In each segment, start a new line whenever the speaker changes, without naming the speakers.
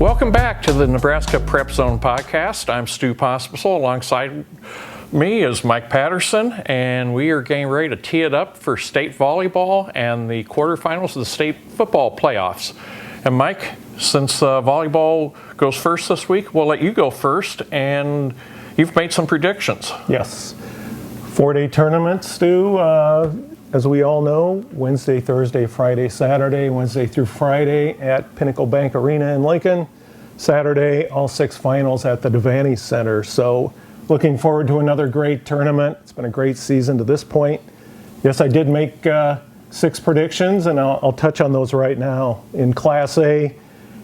Welcome back to the Nebraska Prep Zone podcast. I'm Stu Pospisil. Alongside me is Mike Patterson, and we are getting ready to tee it up for state volleyball and the quarterfinals of the state football playoffs. And Mike, since volleyball goes first this week, we'll let you go first, and you've made some predictions.
Yes. 4-day tournament, Stu. As we all know, Wednesday, Thursday, Friday, Saturday, Wednesday through Friday at Pinnacle Bank Arena in Lincoln. Saturday, all 6 finals at the Devaney Center. So looking forward to another great tournament. It's been a great season to this point. Yes, I did make 6 predictions, and I'll touch on those right now. In Class A,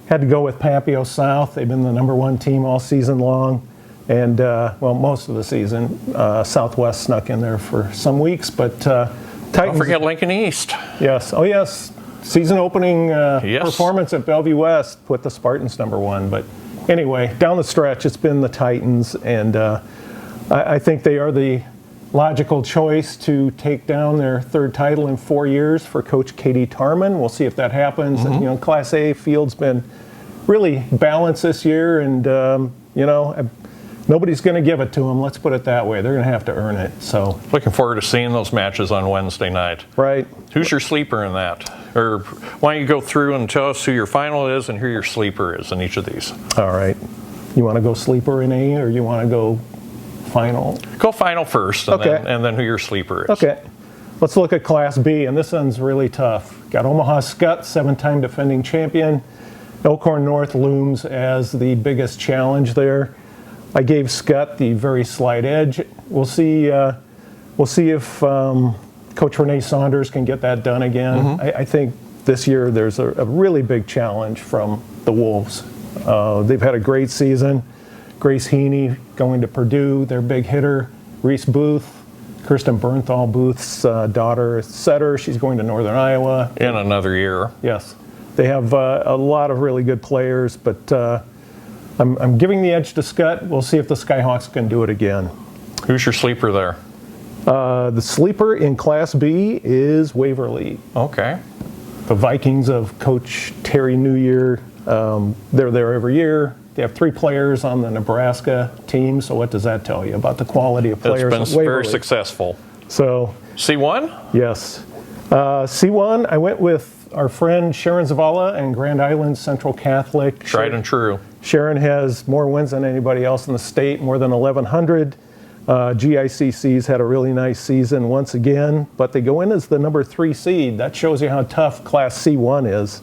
had to go with Papio South. They've been the #1 team all season long. And, well, most of the season. Southwest snuck in there for some weeks, but Titans.
Don't forget Lincoln East.
Yes. Oh, yes. Season opening performance at Bellevue West put the Spartans #1. But anyway, down the stretch, it's been the Titans, and I think they are the logical choice to take down their 3rd title in 4 years for Coach Katie Tarman. We'll see if that happens. Mm-hmm. You know, Class A field's been really balanced this year, and you know, nobody's going to give it to them. Let's put it that way. They're going to have to earn it. So
looking forward to seeing those matches on Wednesday night.
Right.
Who's your sleeper in that? Or why don't you go through and tell us who your final is and who your sleeper is in each of these?
All right. You want to go sleeper in A, or you want to go final?
Go final first, and,
okay.
and then who your sleeper is.
Okay. Let's look at Class B, and this one's really tough. Got Omaha Skutt, 7-time defending champion. Elkhorn North looms as the biggest challenge there. I gave Skutt the very slight edge. We'll see if Coach Renee Saunders can get that done again. Mm-hmm. I think this year there's a really big challenge from the Wolves. They've had a great season. Grace Heaney going to Purdue, their big hitter. Reese Booth, Kirsten Bernthal Booth's daughter, setter. She's going to Northern Iowa.
In another year.
Yes. They have a lot of really good players, but I'm giving the edge to Skutt. We'll see if the Skyhawks can do it again.
Who's your sleeper there?
The sleeper in Class B is Waverly.
Okay.
The Vikings of Coach Terry Newyear. They're there every year. They have 3 players on the Nebraska team. So what does that tell you about the quality of players?
It's been very successful.
So
C1?
Yes. C1, I went with our friend Sharon Zavala and Grand Island Central Catholic.
Tried and true.
Sharon has more wins than anybody else in the state, more than 1,100. GICC's had a really nice season once again, but they go in as the #3 seed. That shows you how tough Class C1 is.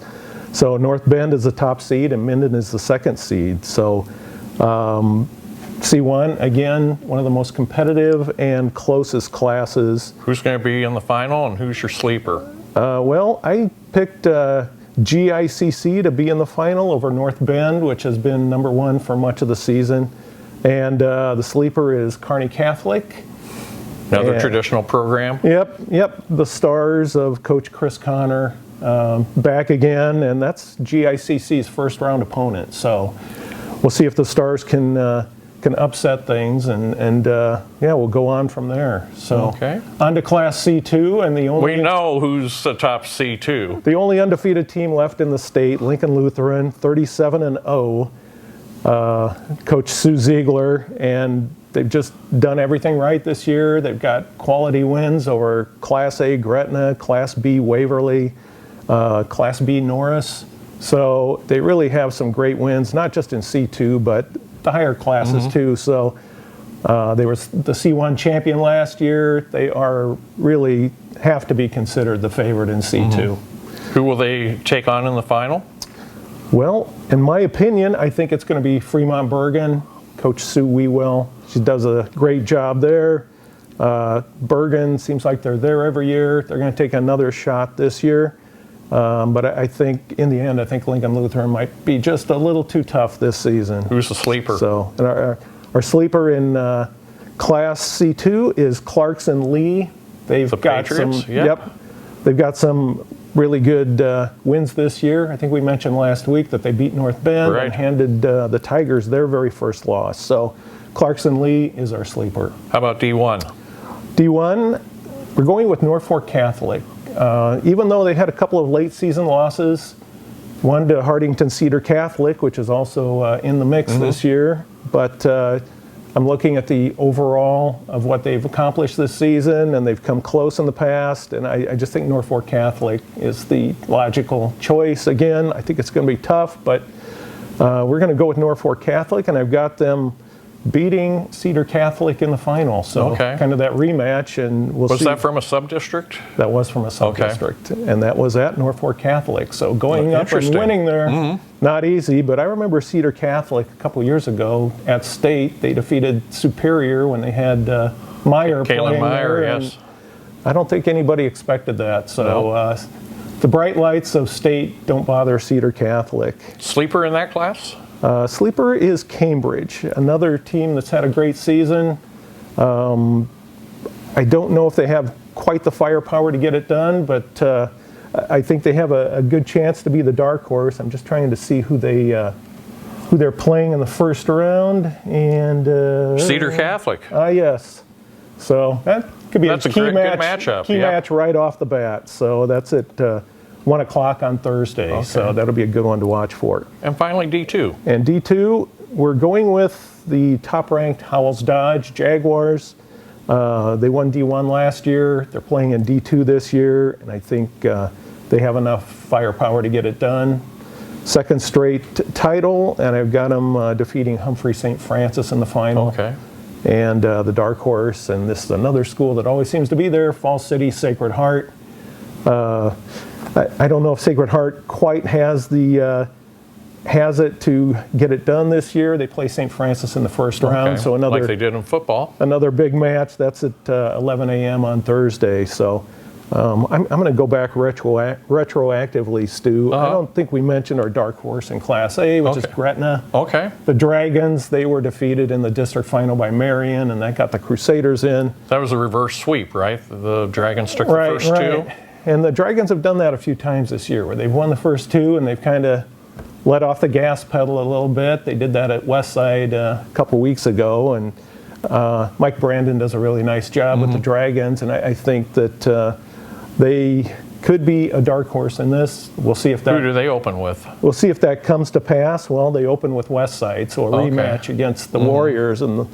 So North Bend is the top seed and Minden is the 2nd seed. So C1, again, one of the most competitive and closest classes.
Who's going to be in the final, and who's your sleeper?
Well, I picked GICC to be in the final over North Bend, which has been #1 for much of the season. And the sleeper is Kearney Catholic.
Another traditional program?
Yep. The Stars of Coach Chris Connor back again, and that's GICC's first round opponent. So we'll see if the Stars can upset things, and we'll go on from there. So
okay.
On to Class C2, and
we know who's the top C2.
The only undefeated team left in the state, Lincoln Lutheran, 37-0. Coach Sue Ziegler, and they've just done everything right this year. They've got quality wins over Class A Gretna, Class B Waverly, Class B Norris. So they really have some great wins, not just in C2, but the higher classes too. So they were the C1 champion last year. They are really have to be considered the favorite in C2.
Who will they take on in the final?
Well, in my opinion, I think it's going to be Fremont Bergen. Coach Sue Wewell, she does a great job there. Bergen seems like they're there every year. They're going to take another shot this year. But I think in the end, I think Lincoln Lutheran might be just a little too tough this season.
Who's the sleeper?
So and our sleeper in Class C2 is Clarkson Lee. They've got
Patriots?
They've got some really good wins this year. I think we mentioned last week that they beat North Bend and handed the Tigers their very first loss. So Clarkson Lee is our sleeper.
How about D1?
D1, we're going with Norfolk Catholic. Even though they had a couple of late season losses, One to Hardington Cedar Catholic, which is also in the mix this year. But I'm looking at the overall of what they've accomplished this season, and they've come close in the past. And I just think Norfolk Catholic is the logical choice. Again, I think it's going to be tough, but we're going to go with Norfolk Catholic, and I've got them beating Cedar Catholic in the final. So kind of that rematch, and we'll see.
Was that from a sub-district?
That was from a sub-district, and that was at Norfolk Catholic. So going up and winning there, not easy, but I remember Cedar Catholic a couple years ago at state. They defeated Superior when they had Meyer playing
Meyer,
there,
yes.
I don't think anybody expected that. So the bright lights of state don't bother Cedar Catholic.
Sleeper in that class?
Sleeper is Cambridge, another team that's had a great season. I don't know if they have quite the firepower to get it done, but I think they have a good chance to be the dark horse. I'm just trying to see who they're playing in the first round. And
Cedar Catholic.
Yes. So that could be
that's
a key
good
match.
matchup.
Key match right off the bat. So that's at 1 o'clock on Thursday, so that'll be a good one to watch for.
And finally, D2.
And D2, we're going with the top-ranked Howells Dodge Jaguars. They won D1 last year. They're playing in D2 this year, and I think they have enough firepower to get it done. Second straight title, and I've got them defeating Humphrey St. Francis in the final. And the dark horse, and this is another school that always seems to be there, Falls City Sacred Heart. I don't know if Sacred Heart quite has it to get it done this year. They play St. Francis in the first round, so another
like they did in football.
Another big match. That's at 11 a.m. on Thursday. So I'm going to go back retroactively, Stu. I don't think we mentioned our dark horse in Class A, which is Gretna. The Dragons, they were defeated in the district final by Marion, and that got the Crusaders in.
That was a reverse sweep, right? The Dragons took the first two.
And the Dragons have done that a few times this year, where they've won the first two and they've kind of let off the gas pedal a little bit. They did that at Westside a couple weeks ago, and Mike Brandon does a really nice job with the Dragons, and I think that they could be a dark horse in this. We'll see if that.
Who do they open with?
We'll see if that comes to pass. Well, they open with Westside, so a rematch against the Warriors, and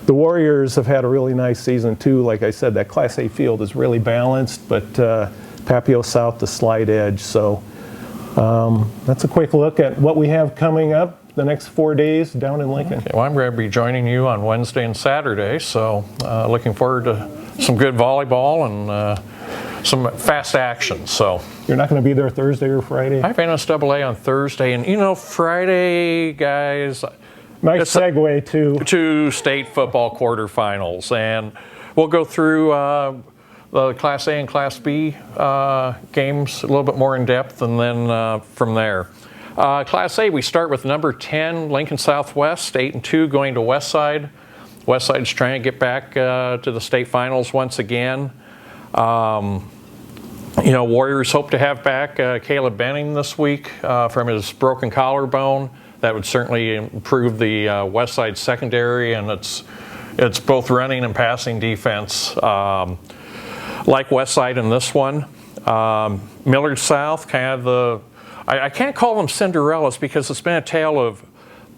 the Warriors have had a really nice season too. Like I said, that Class A field is really balanced, but Papio South the slight edge. So that's a quick look at what we have coming up the next 4 days down in Lincoln.
Well, I'm going to be joining you on Wednesday and Saturday, so looking forward to some good volleyball and some fast action. So
you're not going to be there Thursday or Friday?
I have NSAA on Thursday, and Friday, guys.
Nice segue
to state football quarterfinals, and we'll go through the Class A and Class B games a little bit more in depth, and then from there. Class A, we start with number 10, Lincoln Southwest, 8-2, going to Westside. Westside's trying to get back to the state finals once again. Warriors hope to have back Caleb Benning this week from his broken collarbone. That would certainly improve the Westside secondary, and it's both running and passing defense. Like Westside in this one. Millard South, kind of I can't call them Cinderellas because it's been a tale of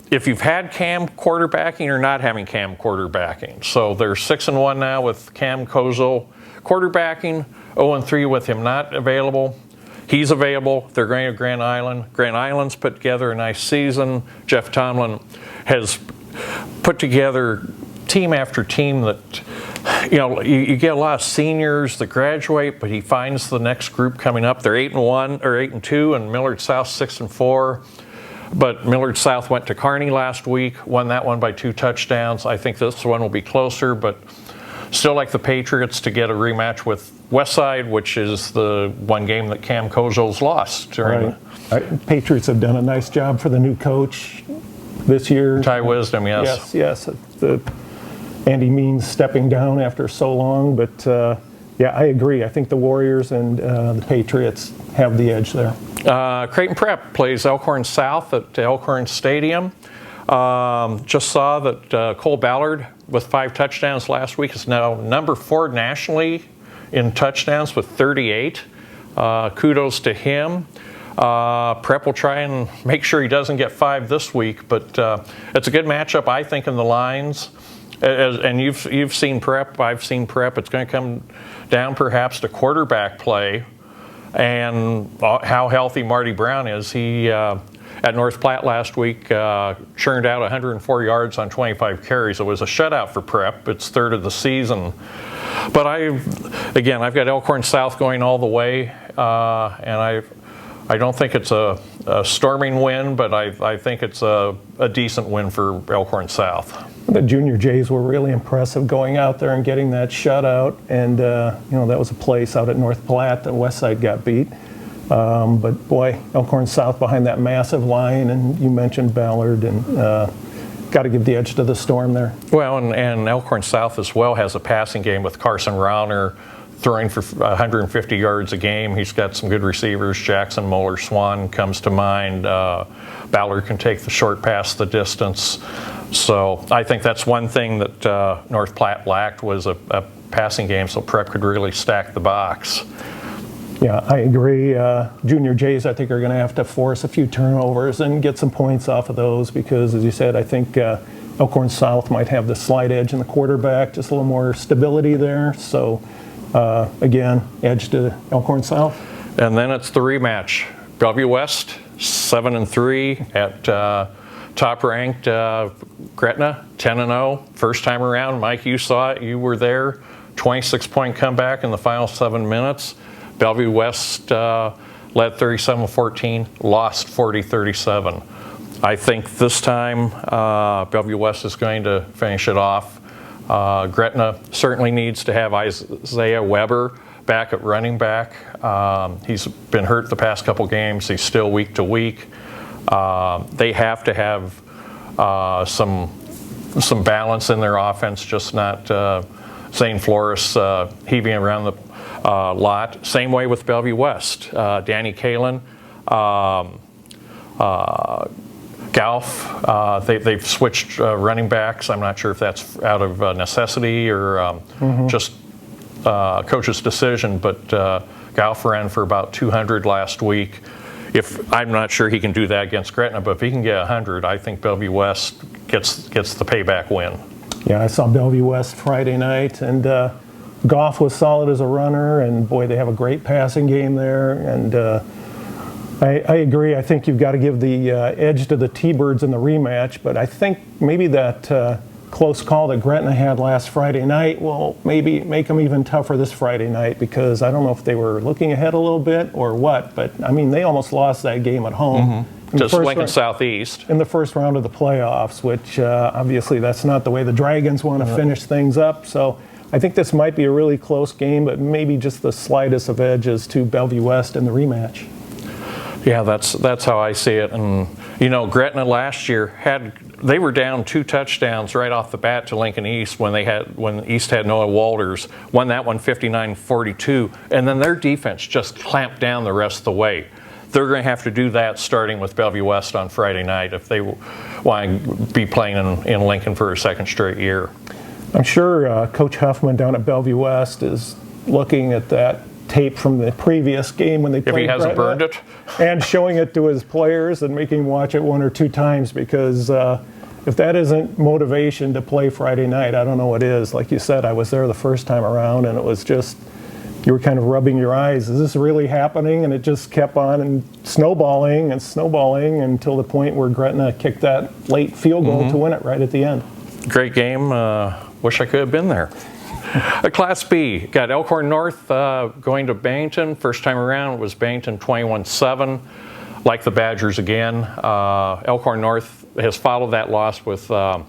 if you've had Cam quarterbacking or not having Cam quarterbacking. So they're 6-1 now with Cam Kozel quarterbacking, 0-3 with him not available. He's available. They're going to Grand Island. Grand Island's put together a nice season. Jeff Tomlin has put together team after team that, you get a lot of seniors that graduate, but he finds the next group coming up. They're 8-1 or 8-2, and Millard South 6-4. But Millard South went to Kearney last week, won that one by 2 touchdowns. I think this one will be closer, but still like the Patriots to get a rematch with Westside, which is the one game that Cam Kozel's lost.
Patriots have done a nice job for the new coach this year.
Ty Wisdom, yes.
Yes. Andy Means stepping down after so long, but I agree. I think the Warriors and the Patriots have the edge there.
Creighton Prep plays Elkhorn South at Elkhorn Stadium. Just saw that Cole Ballard, with 5 touchdowns last week, is now number 4 nationally in touchdowns with 38. Kudos to him. Prep will try and make sure he doesn't get 5 this week, but it's a good matchup, I think, in the lines. And you've seen Prep, I've seen Prep. It's going to come down perhaps to quarterback play and how healthy Marty Brown is. He at North Platte last week churned out 104 yards on 25 carries. It was a shutout for Prep. It's third of the season. But I've got Elkhorn South going all the way, and I don't think it's a storming win, but I think it's a decent win for Elkhorn South.
The Junior Jays were really impressive going out there and getting that shutout, and that was a place out at North Platte that Westside got beat. But boy, Elkhorn South behind that massive line, and you mentioned Ballard, and got to give the edge to the Storm there.
Well, and Elkhorn South as well has a passing game with Carson Rauner throwing for 150 yards a game. He's got some good receivers. Jackson Moeller Swan comes to mind. Ballard can take the short pass the distance. So I think that's one thing that North Platte lacked was a passing game, so Prep could really stack the box.
Yeah, I agree. Junior Jays, I think, are going to have to force a few turnovers and get some points off of those because, as you said, I think Elkhorn South might have the slight edge in the quarterback, just a little more stability there. So, again, edge to Elkhorn South.
And then it's the rematch. Bellevue West, 7-3 at top-ranked Gretna, 10-0. First time around, Mike, you saw it. You were there. 26-point comeback in the final 7 minutes. Bellevue West led 37-14, lost 40-37. I think this time Bellevue West is going to finish it off. Gretna certainly needs to have Isaiah Weber back at running back. He's been hurt the past couple games. He's still week to week. They have to have some balance in their offense, just not Zane Flores heaving around the lot. Same way with Bellevue West. Danny Kalin, Galf, they've switched running backs. I'm not sure if that's out of necessity or just coach's decision, but Galf ran for about 200 last week. I'm not sure he can do that against Gretna, but if he can get 100, I think Bellevue West gets the payback win.
Yeah, I saw Bellevue West Friday night, and Goff was solid as a runner, and boy, they have a great passing game there. And I agree. I think you've got to give the edge to the T-Birds in the rematch, but I think maybe that close call that Gretna had last Friday night will maybe make them even tougher this Friday night, because I don't know if they were looking ahead a little bit or what, but I mean, they almost lost that game at home.
Just Lincoln Southeast.
In the first round of the playoffs, which obviously that's not the way the Dragons want to finish things up. So I think this might be a really close game, but maybe just the slightest of edges to Bellevue West in the rematch.
Yeah, that's how I see it. And Gretna last year they were down 2 touchdowns right off the bat to Lincoln East when East had Noah Walters. Won that one 59-42, and then their defense just clamped down the rest of the way. They're going to have to do that starting with Bellevue West on Friday night if they want to be playing in Lincoln for a second straight year.
I'm sure Coach Huffman down at Bellevue West is looking at that tape from the previous game when they played
if he hasn't
Gretna,
burned it,
and showing it to his players and making him watch it 1 or 2 times, because if that isn't motivation to play Friday night, I don't know what is. Like you said, I was there the first time around, and it was just, you were kind of rubbing your eyes. Is this really happening? And it just kept on and snowballing until the point where Gretna kicked that late field goal to win it right at the end.
Great game. Wish I could have been there. Class B, got Elkhorn North going to Bennington. First time around, it was Bennington 21-7. Like the Badgers again. Elkhorn North has followed that loss with a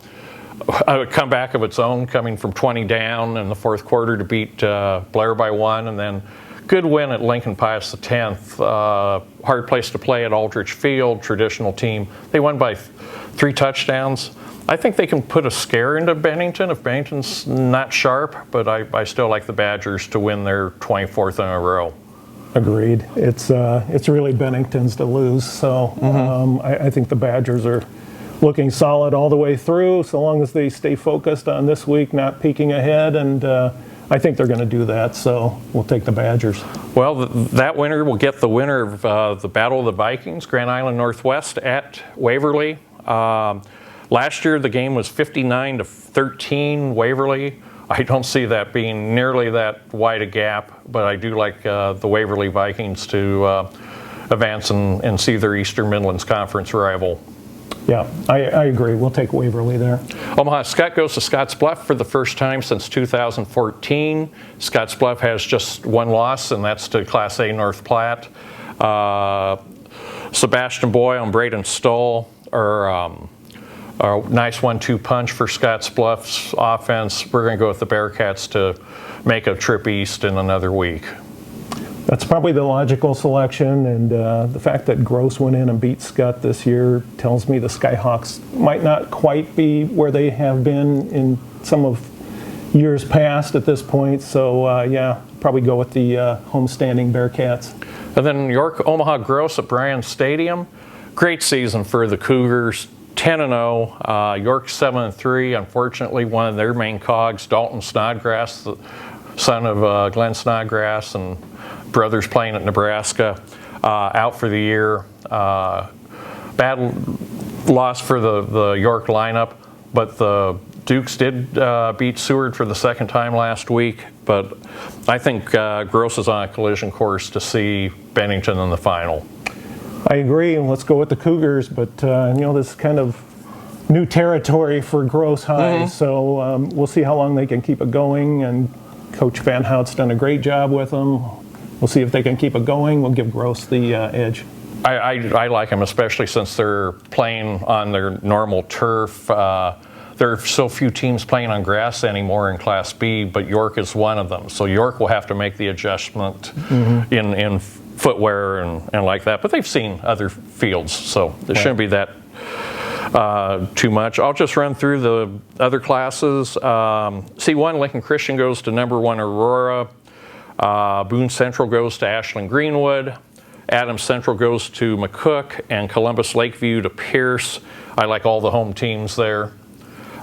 comeback of its own, coming from 20 down in the fourth quarter to beat Blair by 1, and then good win at Lincoln Pius X. Hard place to play at Aldrich Field, traditional team. They won by 3 touchdowns. I think they can put a scare into Bennington if Bennington's not sharp, but I still like the Badgers to win their 24th in a row.
Agreed. It's really Bennington's to lose, so I think the Badgers are looking solid all the way through, so long as they stay focused on this week, not peeking ahead. And I think they're going to do that, so we'll take the Badgers.
Well, that winner will get the winner of the Battle of the Vikings, Grand Island Northwest at Waverly. Last year, the game was 59-13 Waverly. I don't see that being nearly that wide a gap, but I do like the Waverly Vikings to advance and see their Eastern Midlands Conference rival.
Yeah, I agree. We'll take Waverly there.
Omaha Skutt goes to Scottsbluff for the first time since 2014. Scottsbluff has just one loss, and that's to Class A North Platte. Sebastian Boyle and Braden Stoll are a nice 1-2 punch for Scottsbluff's offense. We're going to go with the Bearcats to make a trip east in another week.
That's probably the logical selection, and the fact that Gross went in and beat Skutt this year tells me the Skyhawks might not quite be where they have been in some of years past at this point. So yeah, probably go with the homestanding Bearcats.
And then York Omaha Gross at Bryan Stadium. Great season for the Cougars. 10-0. York 7-3. Unfortunately, one of their main cogs, Dalton Snodgrass, the son of Glenn Snodgrass and brothers playing at Nebraska, out for the year. Bad loss for the York lineup, but the Dukes did beat Seward for the second time last week. But I think Gross is on a collision course to see Bennington in the final.
I agree, and let's go with the Cougars, but you know, this is kind of new territory for Gross High, so we'll see how long they can keep it going, and Coach Van Hout's done a great job with them. We'll see if they can keep it going. We'll give Gross the edge.
I like them, especially since they're playing on their normal turf. There are so few teams playing on grass anymore in Class B, but York is one of them. So York will have to make the adjustment in footwear and like that. But they've seen other fields, so it shouldn't be that too much. I'll just run through the other classes. C1, Lincoln Christian goes to number 1 Aurora. Boone Central goes to Ashland Greenwood. Adams Central goes to McCook, and Columbus Lakeview to Pierce. I like all the home teams there.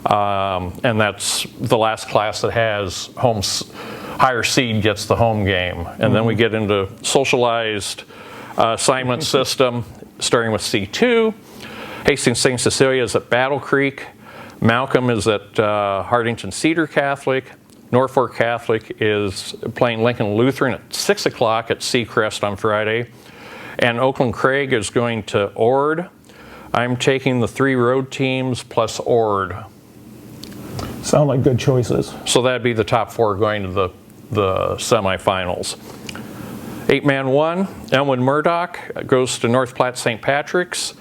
And that's the last class that has higher seed gets the home game. And then we get into socialized assignment system, starting with C2. Hastings St. Cecilia is at Battle Creek. Malcolm is at Hardington Cedar Catholic. Norfolk Catholic is playing Lincoln Lutheran at 6 o'clock at Seacrest on Friday. And Oakland Craig is going to Ord. I'm taking the 3 road teams plus Ord.
Sound like good choices.
So that'd be the top 4 going to the semifinals. 8-man 1, Elmwood Murdoch goes to North Platte St. Patrick's.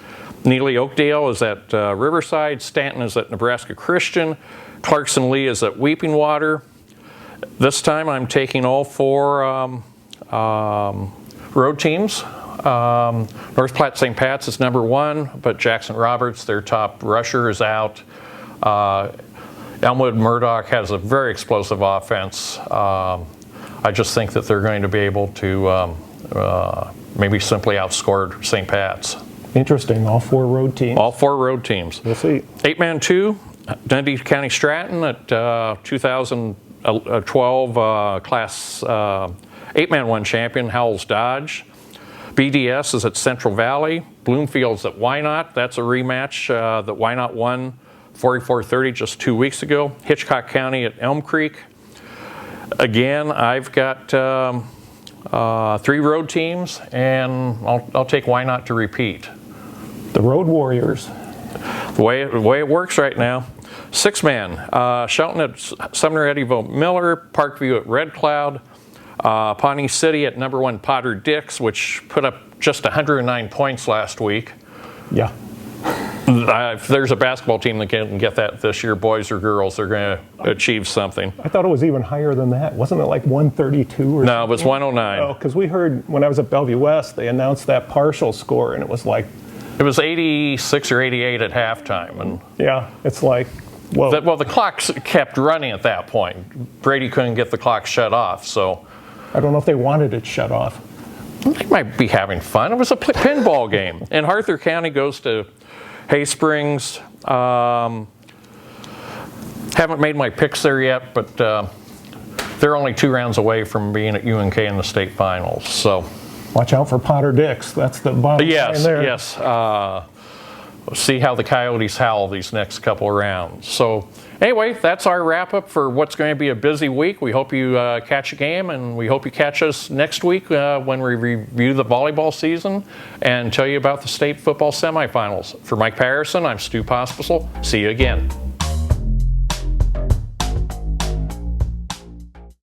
Neely Oakdale is at Riverside. Stanton is at Nebraska Christian. Clarkson Lee is at Weeping Water. This time I'm taking all 4 road teams. North Platte St. Pat's is number 1, but Jackson Roberts, their top rusher, is out. Elmwood Murdoch has a very explosive offense. I just think that they're going to be able to maybe simply outscore St. Pat's.
Interesting, all 4 road teams.
All 4 road teams.
We'll see.
8-man 2, Dundee County Stratton at 2012 Class 8-man 1 champion, Howells Dodge. BDS is at Central Valley. Bloomfield's at Wynot. That's a rematch that Wynot won 44-30 just 2 weeks ago. Hitchcock County at Elm Creek. Again, I've got 3 road teams, and I'll take Wynot to repeat.
The Road Warriors.
The way it works right now. 6-man, Shelton at Sumner Eddyville Miller, Parkview at Red Cloud, Pawnee City at number 1 Potter Dix, which put up just 109 points last week.
Yeah.
If there's a basketball team that can get that this year, boys or girls, they're going to achieve something.
I thought it was even higher than that. Wasn't it like 132 or something?
No, it was 109.
Oh, because we heard when I was at Bellevue West, they announced that partial score, and it was like...
It was 86 or 88 at halftime. And
yeah, it's like, whoa.
Well, the clocks kept running at that point. Brady couldn't get the clock shut off, so...
I don't know if they wanted it shut off.
They might be having fun. It was a pinball game. And Arthur County goes to Hay Springs. Haven't made my picks there yet, but they're only 2 rounds away from being at UNK in the state finals. So
Watch out for Potter Dix. That's the bottom line there.
Yes. We'll see how the Coyotes howl these next couple of rounds. So anyway, that's our wrap up for what's going to be a busy week. We hope you catch a game, and we hope you catch us next week when we review the volleyball season and tell you about the state football semifinals. For Mike Patterson, I'm Stu Pospisil. See you again.